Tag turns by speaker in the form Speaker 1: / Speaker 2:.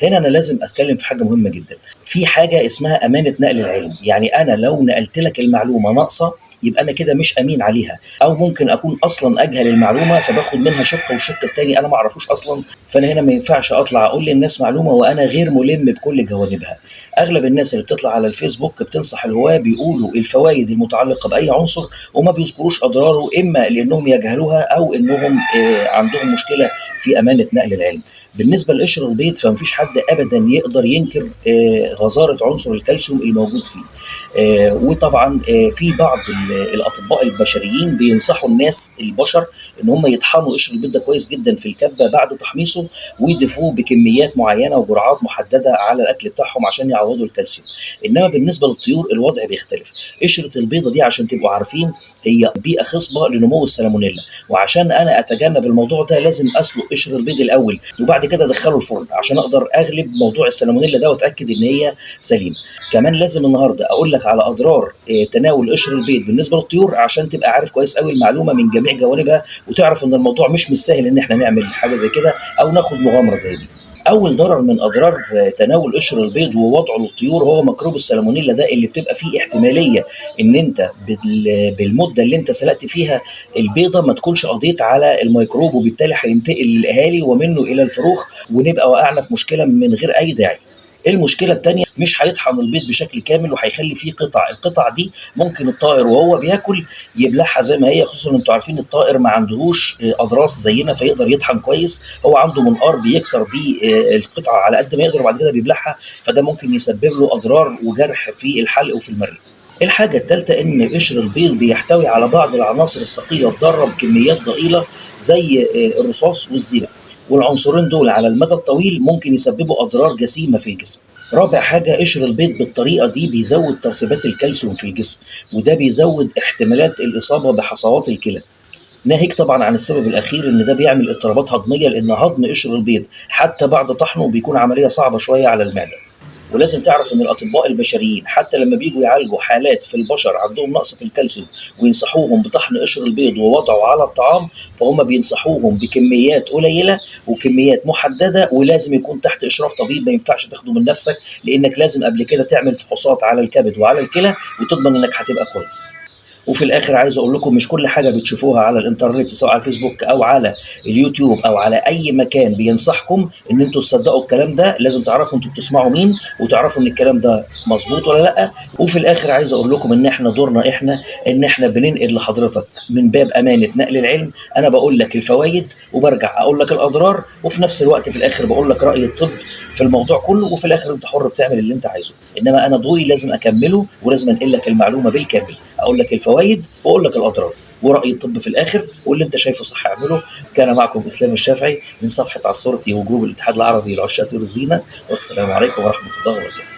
Speaker 1: هنا أنا لازم أتكلم في حاجة مهمة جدًا، في حاجة اسمها أمانة نقل العلم، يعني أنا لو نقلت لك المعلومة ناقصة يبقى أنا كده مش أمين عليها، أو ممكن أكون أصلًا أجهل المعلومة فباخد منها شِق والشِق التاني أنا ما أعرفوش أصلًا، فأنا هنا ما ينفعش أطلع أقول للناس معلومة وأنا غير مُلِم بكل جوانبها. أغلب الناس اللي بتطلع على الفيسبوك بتنصح الهواة بيقولوا الفوايد المتعلقة بأي عنصر وما بيذكروش أضراره، إما لأنهم يجهلوها أو إنهم عندهم مشكلة في أمانة نقل العلم. بالنسبة لقشر البيض فما فيش حد أبدًا يقدر ينكر غزارة عنصر الكالسيوم الموجود فيه. وطبعًا في بعض الأطباء البشريين بينصحوا الناس البشر إن هم يطحنوا قشر البيض ده كويس جدًا في الكبة بعد تحميصه، ويضيفوه بكميات معينة وجرعات محددة على الأكل بتاعهم عشان يعوضوا الكالسيوم. إنما بالنسبة للطيور الوضع بيختلف. قشرة البيضة دي عشان تبقوا عارفين هي بيئة خصبة لنمو السالمونيلا، وعشان أنا أتجنب الموضوع ده لازم أسلق قشر البيض الأول وبعد كده أدخله الفرن عشان أقدر أغلب موضوع السالمونيلا ده وأتأكد إن هي سليمة. كمان لازم النهارده أقول لك على أضرار تناول قشر البيض بالنسبة للطيور عشان تبقى عارف كويس أوي المعلومة من جميع جوانبها، وتعرف إن الموضوع مش مستاهل إن إحنا نعمل حاجة زي كده أو ناخد مغامرة زي دي. أول ضرر من أضرار تناول قشر البيض ووضعه للطيور هو ميكروب السالمونيلا ده اللي بتبقى فيه احتمالية إن أنت بالمدة اللي أنت سلقت فيها البيضة ما تكونش قضيت على الميكروب، وبالتالي هينتقل للأهالي ومنه إلى الفروخ ونبقى وقعنا في مشكلة من غير أي داعي. المشكلة التانية مش هيطحن البيض بشكل كامل وهيخلي فيه قطع، القطع دي ممكن الطائر وهو بياكل يبلعها زي ما هي، خصوصا انتوا عارفين الطائر ما عندهوش اضراس زينا فيقدر يطحن كويس، هو عنده منقار بيكسر بيه القطعة على قد ما يقدر وبعد كده بيبلعها، فده ممكن يسبب له اضرار وجرح في الحلق وفي المريء. الحاجة التالتة إن قشر البيض بيحتوي على بعض العناصر الثقيلة الضارة بكميات ضئيلة زي الرصاص والزئبق، والعنصرين دول على المدى الطويل ممكن يسببوا أضرار جسيمة في الجسم. رابع حاجة قشر البيض بالطريقة دي بيزود ترسبات الكالسيوم في الجسم، وده بيزود احتمالات الإصابة بحصوات الكلى. ناهيك طبعا عن السبب الأخير إن ده بيعمل اضطرابات هضمية، لأن هضم قشر البيض حتى بعد طحنه بيكون عملية صعبة شوية على المعدة. ولازم تعرف ان الاطباء البشريين حتى لما بيجوا يعالجوا حالات في البشر عندهم نقص في الكالسيوم وينصحوهم بطحن قشر البيض ووضعه على الطعام، فهم بينصحوهم بكميات قليله وكميات محدده، ولازم يكون تحت اشراف طبيب، ما ينفعش تاخده من نفسك لانك لازم قبل كده تعمل فحوصات على الكبد وعلى الكلى وتضمن انك هتبقى كويس. وفي الاخر عايز اقول لكم مش كل حاجه بتشوفوها على الانترنت سواء على الفيسبوك او على اليوتيوب او على اي مكان بينصحكم ان انتوا تصدقوا الكلام ده، لازم تعرفوا انتوا بتسمعوا مين وتعرفوا ان الكلام ده مظبوط ولا لا. وفي الاخر عايز اقول لكم ان احنا دورنا ان احنا بننقل لحضرتك من باب امانه نقل العلم، انا بقول لك الفوائد وبرجع اقول لك الاضرار، وفي نفس الوقت في الاخر بقول لك راي الطب في الموضوع كله، وفي الاخر انت حر بتعمل اللي انت عايزه. انما انا دوري لازم اكمله ولازم انقل لك المعلومه بالكامل، اقول لك الفوائد واقول لك الاضرار ورأي الطب في الآخر، واللي أنت شايفه صح اعمله. كان معكم إسلام الشافعي من صفحة عصفورتي وجروب الاتحاد العربي لعشاق الزينة، والسلام عليكم ورحمة الله وبركاته.